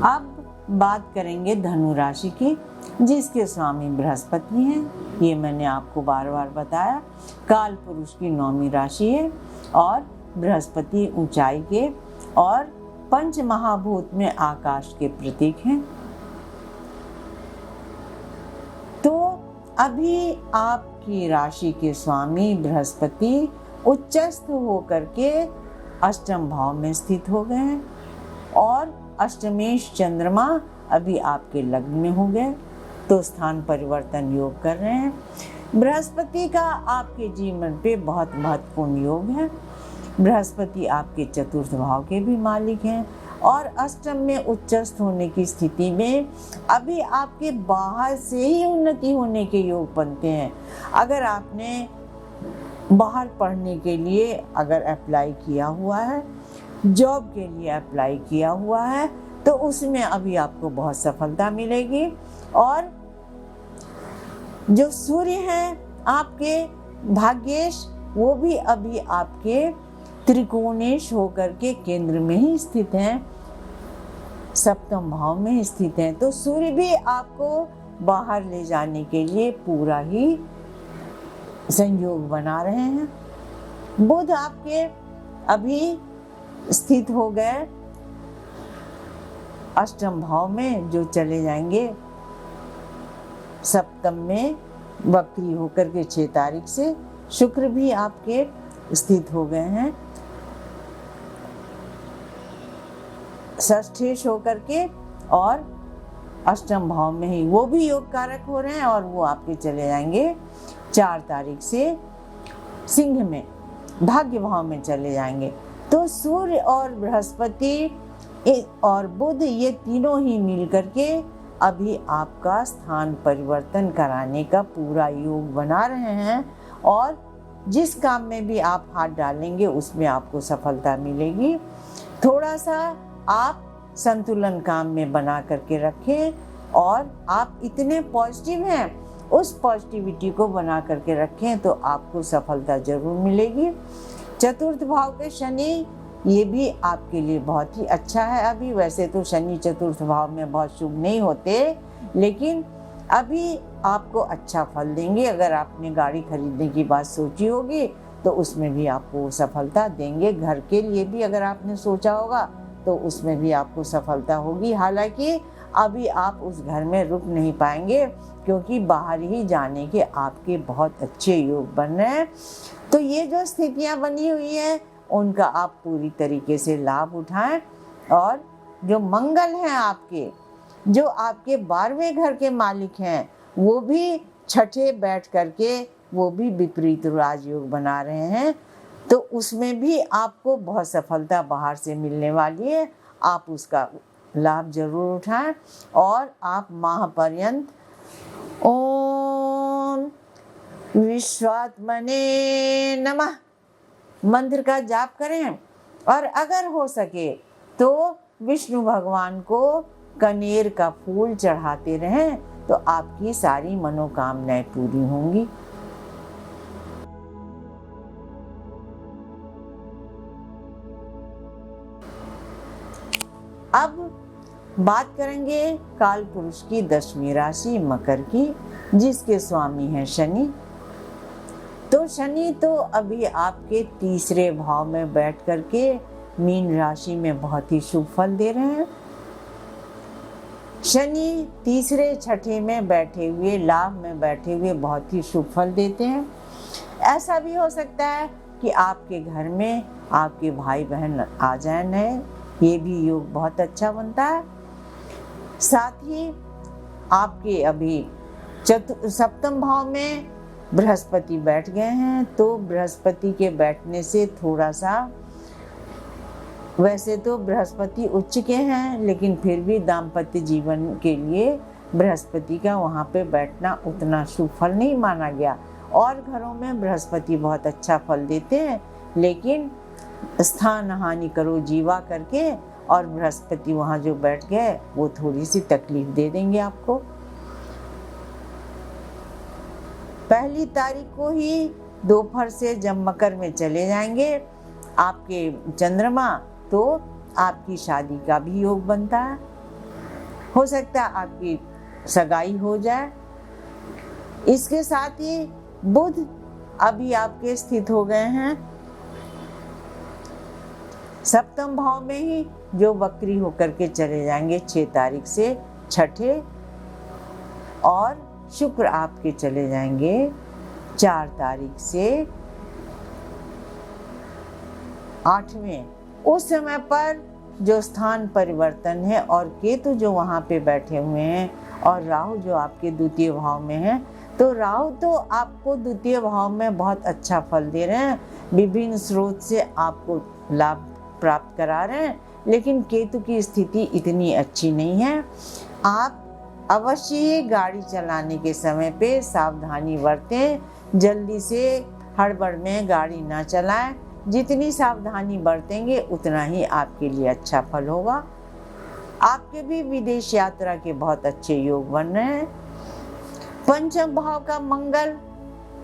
अब बात करेंगे धनु राशि की, जिसके स्वामी बृहस्पति हैं। ये मैंने आपको बार बार बताया, काल पुरुष की 9वीं राशि है और बृहस्पति ऊंचाई के और पंच महाभूत में आकाश के प्रतीक हैं। तो अभी आपकी राशि के स्वामी बृहस्पति उच्चस्थ होकर के अष्टम भाव में स्थित हो गए हैं और अष्टमेश चंद्रमा अभी आपके लग्न में हो गए, तो स्थान परिवर्तन योग कर रहे हैं। बृहस्पति का आपके जीवन पे बहुत महत्वपूर्ण योग है। बृहस्पति आपके चतुर्थ भाव के भी मालिक हैं और अष्टम में उच्चस्थ होने की स्थिति में अभी आपके बाहर से ही उन्नति होने के योग बनते हैं। अगर आपने बाहर पढ़ने के लिए अगर अप्लाई किया हुआ है, जॉब के लिए अप्लाई किया हुआ है, तो उसमें अभी आपको बहुत सफलता मिलेगी। और जो सूर्य हैं आपके भाग्येश, वो भी अभी आपके त्रिकोणेश होकर के केंद्र में ही स्थित हैं, सप्तम भाव में स्थित हैं। तो सूर्य भी आपको बाहर ले जाने के लिए पूरा ही संयोग बना रहे हैं। बुध आपके अभी स्थित हो गए अष्टम भाव में, जो चले जाएंगे सप्तम में वक्री होकर के 6 तारीख से। शुक्र भी आपके स्थित हो गए हैं षष्ठेश होकर के और अष्टम भाव में ही, वो भी योग कारक हो रहे हैं और वो आपके चले जाएंगे 4 तारीख से सिंह में, भाग्य भाव में चले जाएंगे। तो सूर्य और बृहस्पति और बुध, ये तीनों ही मिल करके अभी आपका स्थान परिवर्तन कराने का पूरा योग बना रहे हैं और जिस काम में भी आप हाथ डालेंगे उसमें आपको सफलता मिलेगी। थोड़ा सा आप संतुलन काम में बना करके रखें और आप इतने पॉजिटिव हैं, उस पॉजिटिविटी को बना करके रखें तो आपको सफलता जरूर मिलेगी। चतुर्थ भाव के शनि, ये भी आपके लिए बहुत ही अच्छा है। अभी वैसे तो शनि चतुर्थ भाव में बहुत शुभ नहीं होते, लेकिन अभी आपको अच्छा फल देंगे। अगर आपने गाड़ी खरीदने की बात सोची होगी तो उसमें भी आपको सफलता देंगे। घर के लिए भी अगर आपने सोचा होगा तो उसमें भी आपको सफलता होगी। हालांकि अभी आप उस घर में रुक नहीं पाएंगे क्योंकि बाहर ही जाने के आपके बहुत अच्छे योग बन रहे हैं। तो ये जो स्थितियां बनी हुई हैं उनका आप पूरी तरीके से लाभ उठाएं। और जो मंगल हैं आपके, जो आपके 12वें घर के मालिक हैं, वो भी छठे बैठ करके वो भी विपरीत राजयोग बना रहे हैं, तो उसमें भी आपको बहुत सफलता बाहर से मिलने वाली है। आप उसका लाभ जरूर उठाएं और आप माह पर्यंत ओम विश्वात्मने नमः मंत्र का जाप करें। और अगर हो सके तो विष्णु भगवान को कनेर का फूल चढ़ाते रहें, तो आपकी सारी मनोकामनाएं पूरी होंगी। अब बात करेंगे काल पुरुष की 10वीं राशि मकर की, जिसके स्वामी हैं शनि। तो शनि तो अभी आपके तीसरे भाव में बैठ करके मीन राशि में बहुत ही शुभ फल दे रहे हैं। शनि तीसरे छठे में बैठे हुए, लाभ में बैठे हुए बहुत ही शुभ फल देते हैं। ऐसा भी हो सकता है कि आपके घर में आपके भाई बहन आ जाए नए, ये भी योग बहुत अच्छा बनता है। साथ ही आपके अभी सप्तम भाव में बृहस्पति बैठ गए हैं, तो बृहस्पति के बैठने से थोड़ा सा, वैसे तो बृहस्पति उच्च के हैं, लेकिन फिर भी दाम्पत्य जीवन के लिए बृहस्पति का वहाँ पे बैठना उतना शुभ फल नहीं माना गया। और घरों में बृहस्पति बहुत अच्छा फल देते हैं, लेकिन स्थान हानि करो जीवा करके, और बृहस्पति वहाँ जो बैठ गए वो थोड़ी सी तकलीफ दे देंगे आपको। 1 तारीख को ही दोपहर से जब मकर में चले जाएंगे आपके चंद्रमा, तो आपकी शादी का भी योग बनता है। हो सकता है आपकी सगाई हो जाए। इसके साथ ही बुध अभी आपके स्थित हो गए हैं सप्तम भाव में ही, जो वक्री होकर के चले जाएंगे 6 तारीख से छठे, और शुक्र आपके चले जाएंगे 4 तारीख से 8वें। उस समय पर जो स्थान परिवर्तन है, और केतु जो वहाँ पे बैठे हुए हैं, और राहु जो आपके द्वितीय भाव में है, तो राहु तो आपको द्वितीय भाव में बहुत अच्छा फल दे रहे हैं, विभिन्न स्रोत से आपको लाभ प्राप्त करा रहे हैं, लेकिन केतु की स्थिति इतनी अच्छी नहीं है। आप अवश्य ही गाड़ी चलाने के समय पे सावधानी बरतें, जल्दी से हड़बड़ में गाड़ी ना चलाएं। जितनी सावधानी बरतेंगे उतना ही आपके लिए अच्छा फल होगा। आपके भी विदेश यात्रा के बहुत अच्छे योग बन रहे हैं। पंचम भाव का मंगल,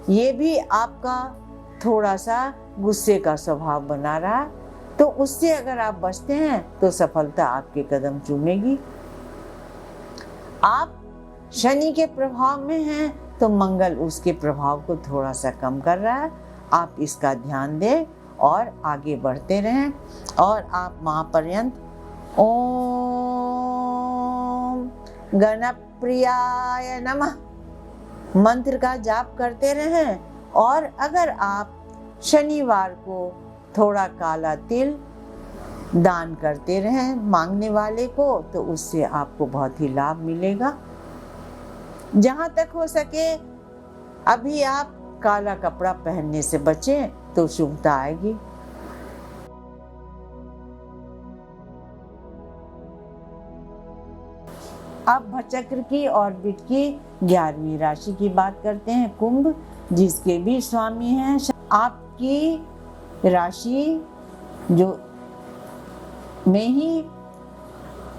ये भी आपका थोड़ा सा गुस्से का स्वभाव बना रहा, तो उससे अगर आप बचते हैं तो सफलता आपके कदम चूमेगी। आप शनि के प्रभाव में हैं, तो मंगल उसके प्रभाव को थोड़ा सा कम कर रहा है। आप इसका ध्यान दें और आगे बढ़ते रहें, और आप महापर्यंत ओम गणप्रियाय नमः मंत्र का जाप करते रहें। और अगर आप शनिवार को थोड़ा काला तिल दान करते रहें मांगने वाले को, तो उससे आपको बहुत ही लाभ मिलेगा। जहाँ तक हो सके अभी आप काला कपड़ा पहनने से बचें, तो शुभता आएगी। अब भचक्र की ऑर्बिट की 11वीं राशि की बात करते हैं, कुंभ, जिसके भी स्वामी हैं। आपकी राशि जो में ही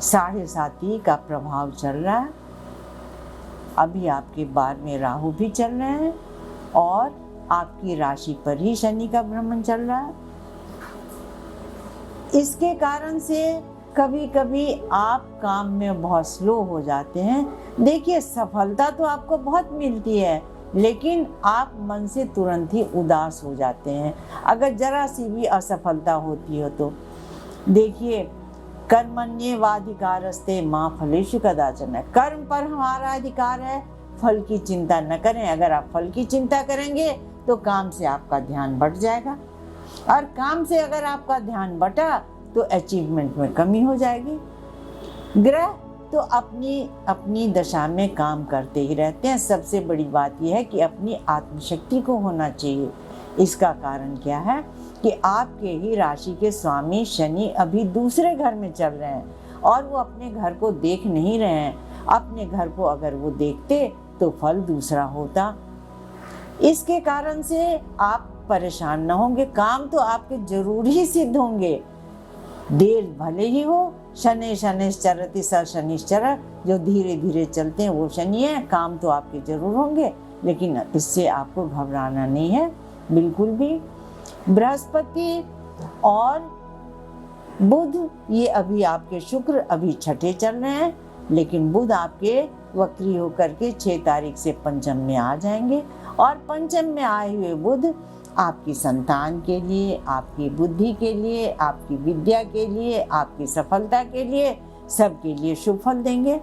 7.5 का प्रभाव चल रहा है। अभी आपके 12वें राहु भी चल रहे हैं, और आपकी राशि पर ही शनि का भ्रमण चल रहा है। इसके कारण से कभी कभी आप काम में बहुत स्लो हो जाते हैं। देखिए, सफलता तो आपको बहुत मिलती है, लेकिन आप मन से तुरंत ही उदास हो जाते हैं अगर जरा सी भी असफलता होती हो तो। देखिए, कर्मण्येवाधिकारस्ते मां फलेषु कदाचन, कर्म पर हमारा अधिकार है, फल की चिंता न करें। अगर आप फल की चिंता करेंगे तो काम से आपका ध्यान बट जाएगा, और काम से अगर आपका ध्यान बटा तो अचीवमेंट में कमी हो जाएगी। ग्रह तो अपनी दशा में काम करते ही रहते हैं। सबसे बड़ी बात यह है कि अपनी आत्मशक्ति को होना चाहिए। इसका कारण क्या है कि आपके ही राशि के स्वामी शनि अभी दूसरे घर में चल रहे हैं, और वो अपने घर को देख नहीं रहे हैं। अपने घर को अगर वो देखते तो फल दूसरा होता। इसके कारण से आप परेशान न होंगे, काम तो आपके जरूर ही सिद्ध होंगे। देर भले ही हो, शनै शनैश्चरति स शनिश्चर, जो धीरे धीरे चलते हैं वो शनि है। काम तो आपके जरूर होंगे, लेकिन इससे आपको घबराना नहीं है बिल्कुल भी। बृहस्पति और बुध ये अभी आपके शुक्र अभी छठे चल रहे हैं, लेकिन बुध आपके वक्री होकर के 6 तारीख से पंचम में आ जाएंगे। और पंचम में आए हुए बुध आपकी संतान के लिए, आपकी बुद्धि के लिए, आपकी विद्या के लिए, आपकी सफलता के लिए, सबके लिए शुभ फल देंगे।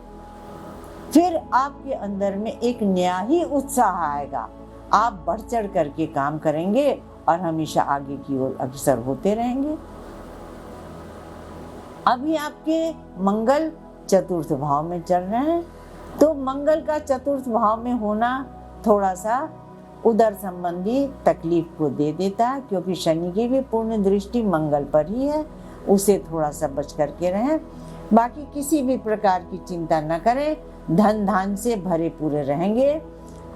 फिर आपके अंदर में एक नया ही उत्साह आएगा। आप बढ़ चढ़ करके काम करेंगे और हमेशा आगे की ओर अग्रसर होते रहेंगे। अभी आपके मंगल चतुर्थ भाव में चल रहे हैं, तो मंगल का चतुर्थ भाव में होना थोड़ा सा उदर संबंधी तकलीफ को दे देता है, क्योंकि शनि की भी पूर्ण दृष्टि मंगल पर ही है। उसे थोड़ा सा बच करके रहें। बाकी किसी भी प्रकार की चिंता न करें, धन धान से भरे पूरे रहेंगे।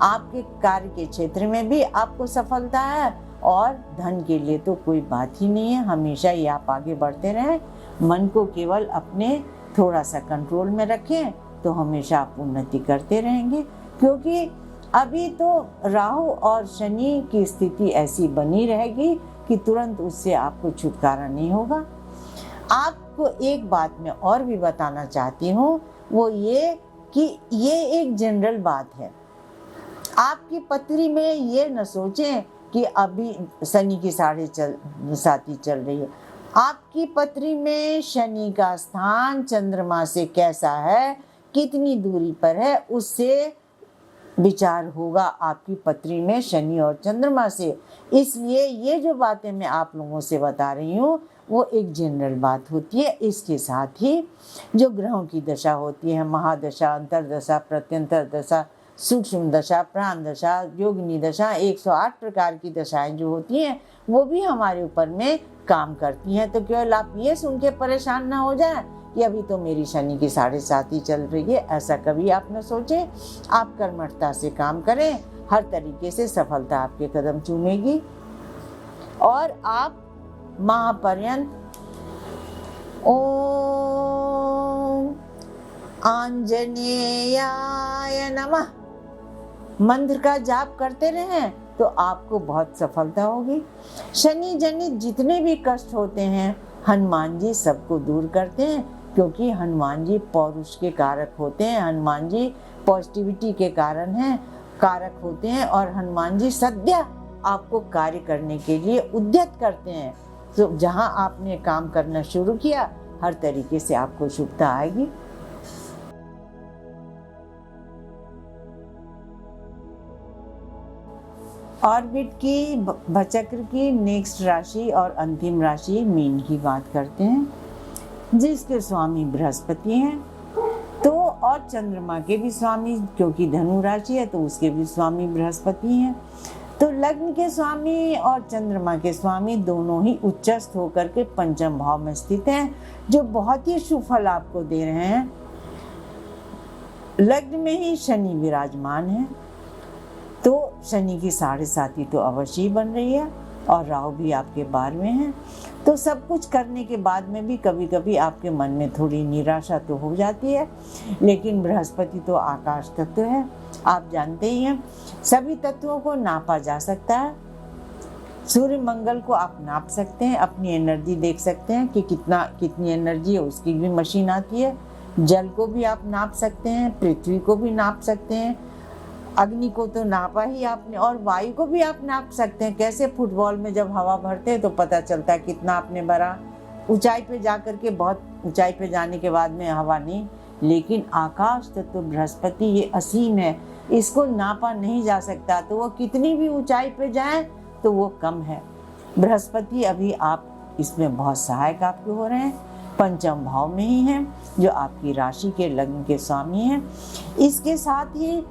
आपके कार्य के क्षेत्र में भी आपको सफलता है और धन के लिए तो कोई बात ही नहीं है। हमेशा ही आप आगे बढ़ते रहें। मन को केवल अपने थोड़ा सा कंट्रोल में रखें तो हमेशा आप उन्नति करते रहेंगे, क्योंकि अभी तो राहु और शनि की स्थिति ऐसी बनी रहेगी कि तुरंत उससे आपको छुटकारा नहीं होगा। आपको एक बात मैं और भी बताना चाहती हूँ, वो ये कि ये एक जनरल बात है। आपकी पत्री में ये न सोचें कि अभी शनि की 7.5 चल रही है। आपकी पत्री में शनि का स्थान चंद्रमा से कैसा है, कितनी दूरी पर है, उससे विचार होगा आपकी पत्री में शनि और चंद्रमा से। इसलिए ये जो बातें मैं आप लोगों से बता रही हूँ वो एक जनरल बात होती है। इसके साथ ही जो ग्रहों की दशा होती है, महादशा, अंतरदशा, प्रत्यंतर दशा, सूक्ष्म दशा, प्राण दशा, योगिनी दशा, 108 प्रकार की दशाएं जो होती हैं वो भी हमारे ऊपर में काम करती हैं। तो केवल आप ये सुन के परेशान ना हो जाए कि अभी तो मेरी शनि की 7.5 ही चल रही है, ऐसा कभी आप न सोचें। आप कर्मठता से काम करें, हर तरीके से सफलता आपके कदम चूमेगी और आप महापर्यंत ओम आंजनेयाय नमः मंत्र का जाप करते रहें तो आपको बहुत सफलता होगी। शनि जनित जितने भी कष्ट होते हैं हनुमान जी सबको दूर करते हैं, क्योंकि हनुमान जी पौरुष के कारक होते हैं। हनुमान जी पॉजिटिविटी के कारक होते हैं और हनुमान जी सद्य आपको कार्य करने के लिए उद्यत करते हैं। तो जहां आपने काम करना शुरू किया हर तरीके से आपको शुभता आएगी। ऑर्बिट की भचक्र की नेक्स्ट राशि और अंतिम राशि मीन की बात करते हैं, जिसके स्वामी बृहस्पति हैं। तो और चंद्रमा के भी स्वामी, क्योंकि धनु राशि है तो उसके भी स्वामी बृहस्पति हैं। तो लग्न के स्वामी और चंद्रमा के स्वामी दोनों ही उच्चस्थ होकर के पंचम भाव में स्थित हैं, जो बहुत ही शुभ फल आपको दे रहे हैं। लग्न में ही शनि विराजमान है, तो शनि की 7.5 तो अवश्य ही बन रही है और राहु भी आपके 12वें हैं। तो सब कुछ करने के बाद में भी कभी कभी आपके मन में थोड़ी निराशा तो हो जाती है, लेकिन बृहस्पति तो आकाश तत्व है, आप जानते ही हैं। सभी तत्वों को नापा जा सकता है। सूर्य मंगल को आप नाप सकते हैं, अपनी एनर्जी देख सकते हैं कि कितनी एनर्जी है, उसकी भी मशीन आती है। जल को भी आप नाप सकते हैं, पृथ्वी को भी नाप सकते हैं, अग्नि को तो नापा ही आपने, और वायु को भी आप नाप सकते हैं। कैसे फुटबॉल में जब हवा भरते हैं तो पता चलता है कितना आपने भरा। ऊंचाई पे जाकर के, बहुत ऊंचाई पे जाने के बाद में हवा नहीं, लेकिन आकाश तत्व बृहस्पति ये असीम है, इसको नापा नहीं जा सकता। तो वो कितनी भी ऊंचाई पे जाए तो वो कम है। बृहस्पति अभी आप इसमें बहुत सहायक आपके हो रहे हैं, पंचम भाव में ही हैं, जो आपकी राशि के लग्न के स्वामी हैं। इसके साथ ही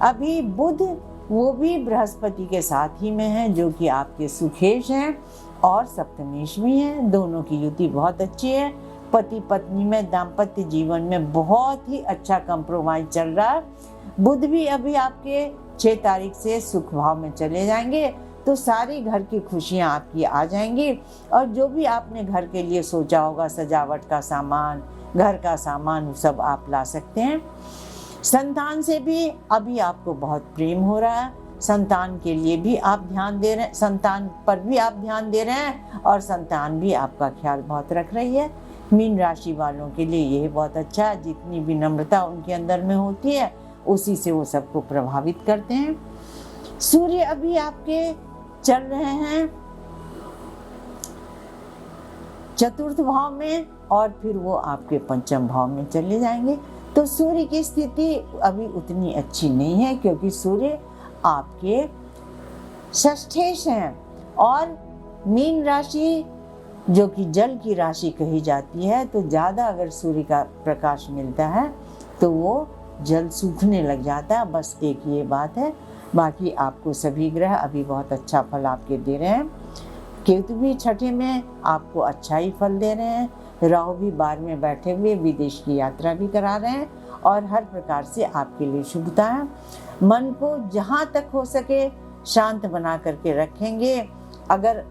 अभी बुध वो भी बृहस्पति के साथ ही में है, जो कि आपके सुखेश हैं और सप्तमेश भी हैं। दोनों की युति बहुत अच्छी है। पति पत्नी में, दाम्पत्य जीवन में बहुत ही अच्छा कंप्रोमाइज चल रहा है। बुध भी अभी आपके 6 तारीख से सुख भाव में चले जाएंगे, तो सारी घर की खुशियां आपकी आ जाएंगी। और जो भी आपने घर के लिए सोचा होगा, सजावट का सामान, घर का सामान, सब आप ला सकते हैं। संतान से भी अभी आपको बहुत प्रेम हो रहा है, संतान के लिए भी आप ध्यान दे रहे हैं, संतान पर भी आप ध्यान दे रहे हैं और संतान भी आपका ख्याल बहुत रख रही है। मीन राशि वालों के लिए यह बहुत अच्छा है, जितनी विनम्रता उनके अंदर में होती है उसी से वो सबको प्रभावित करते हैं। सूर्य अभी आपके चल रहे हैं 4th भाव में और फिर वो आपके 5th भाव में चले जाएंगे। तो सूर्य की स्थिति अभी उतनी अच्छी नहीं है, क्योंकि सूर्य आपके षष्ठेश हैं और मीन राशि जो कि जल की राशि कही जाती है, तो ज़्यादा अगर सूर्य का प्रकाश मिलता है तो वो जल सूखने लग जाता है। बस एक ये बात है, बाकी आपको सभी ग्रह अभी बहुत अच्छा फल आपके दे रहे हैं। केतु भी 6ठे में आपको अच्छा ही फल दे रहे हैं। राहु भी 12 में बैठे हुए विदेश की यात्रा भी करा रहे हैं और हर प्रकार से आपके लिए शुभता है। मन को जहाँ तक हो सके शांत बना करके रखेंगे। अगर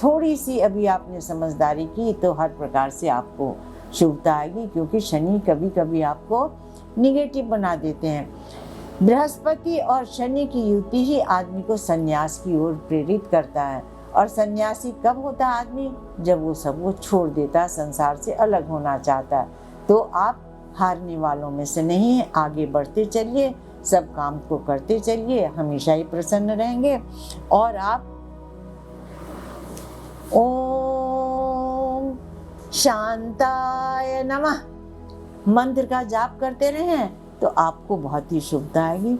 थोड़ी सी अभी आपने समझदारी की तो हर प्रकार से आपको शुभता आएगी, क्योंकि शनि कभी कभी आपको निगेटिव बना देते हैं। बृहस्पति और शनि की युति ही आदमी को संन्यास की ओर प्रेरित करता है। और सन्यासी कब होता है आदमी? जब वो सब वो छोड़ देता है, संसार से अलग होना चाहता है। तो आप हारने वालों में से नहीं है, आगे बढ़ते चलिए, सब काम को करते चलिए, हमेशा ही प्रसन्न रहेंगे। और आप ओम शांताय नमः मंत्र का जाप करते रहें तो आपको बहुत ही शुभता आएगी।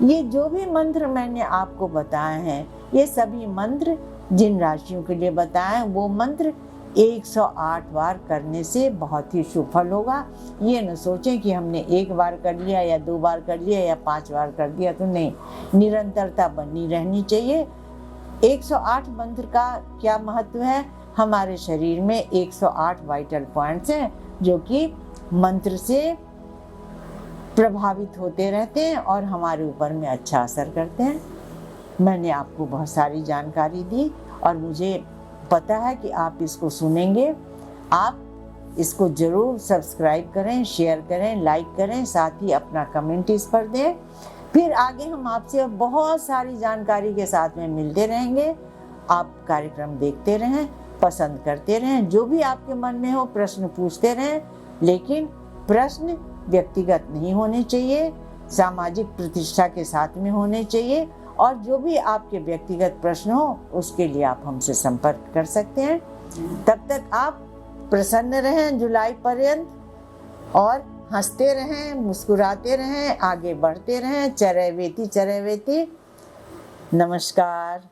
ये जो भी मंत्र मैंने आपको बताए हैं, ये सभी मंत्र जिन राशियों के लिए बताएं, वो मंत्र 108 बार करने से बहुत ही शुभ फल होगा। ये न सोचें कि हमने 1 बार कर लिया या 2 बार कर लिया या 5 बार कर दिया, तो नहीं, निरंतरता बनी रहनी चाहिए। 108 मंत्र का क्या महत्व है? हमारे शरीर में 108 वाइटल पॉइंट्स हैं जो कि मंत्र से प्रभावित होते रहते हैं और हमारे ऊपर में अच्छा असर करते हैं। मैंने आपको बहुत सारी जानकारी दी और मुझे पता है कि आप इसको सुनेंगे। आप इसको जरूर सब्सक्राइब करें, शेयर करें, लाइक करें, साथ ही अपना कमेंट इस पर दें। फिर आगे हम आपसे बहुत सारी जानकारी के साथ में मिलते रहेंगे। आप कार्यक्रम देखते रहें, पसंद करते रहें, जो भी आपके मन में हो प्रश्न पूछते रहें, लेकिन प्रश्न व्यक्तिगत नहीं होने चाहिए, सामाजिक प्रतिष्ठा के साथ में होने चाहिए। और जो भी आपके व्यक्तिगत प्रश्न हो उसके लिए आप हमसे संपर्क कर सकते हैं। तब तक आप प्रसन्न रहें जुलाई पर्यंत और हंसते रहें, मुस्कुराते रहें, आगे बढ़ते रहें। चरैवेति चरैवेति। नमस्कार।